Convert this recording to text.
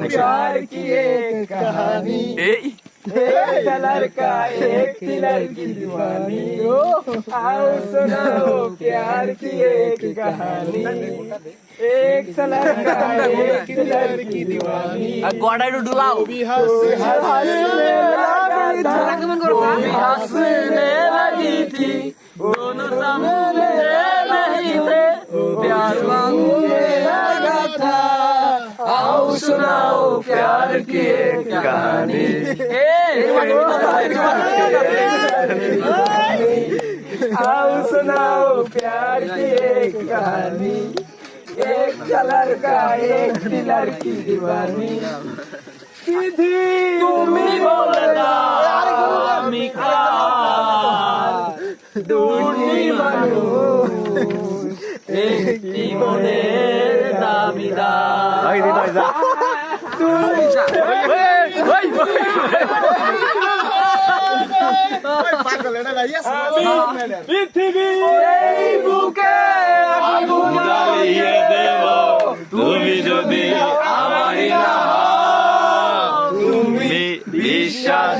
प्यार की एक कहानी एक लड़का एक थी लड़की दीवानी आओ सुनाओ प्यार की एक कहानी एक लड़का एक थी लड़की दीवानी गोड़ा डुलाओ हंसने लगी थी दोनों सामने नहीं थे प्यार मांगने लगा था आओ सुनाओ प्यार की एक कहानी आओ सुनाओ प्यार की एक कहानी एक लड़का एक थी लड़की दीवानी তুমি বলতা আমি দুটি মানুষ একটি মনের দাবিদার পৃথিবীর এই বুকে আগুন জ্বালিয়ে দেব তুমি যদি আমারই না হও, তুমি বিশ্বাস